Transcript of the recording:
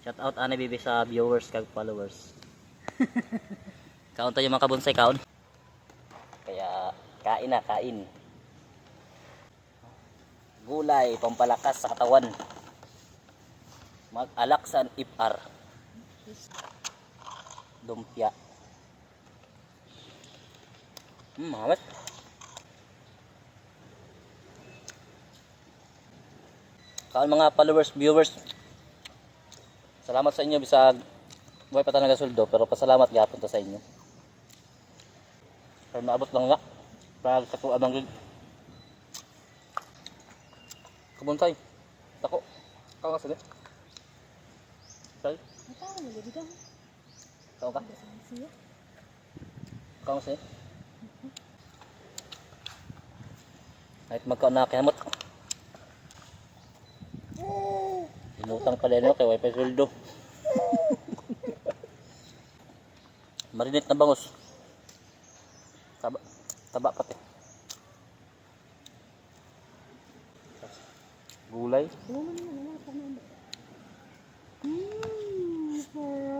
Shout out ani bibi sa viewers kag followers. Kaon tayo mga kabonsay kaon. Kaya kain na kain. Gulay pampalakas sa katawan. Mag-alaksan ipar. Lumpia. Mamat. Kaon mga followers, viewers. Salamat sa inyo bisag buhay pa ta nagasuldo pero pasalamat gyapon ta sa inyo. Kaya maabot lang nga para sa tuwa bang kabonsay. Tako. Kaon ka sige. Say. Matawa mo dito. Kaon ka? Kaon sige. Kahit magkaon na kayamot. Inutang pala nyo kay wifi sweldo. Marinate na bangus. Taba pati. Gulay. Sarap.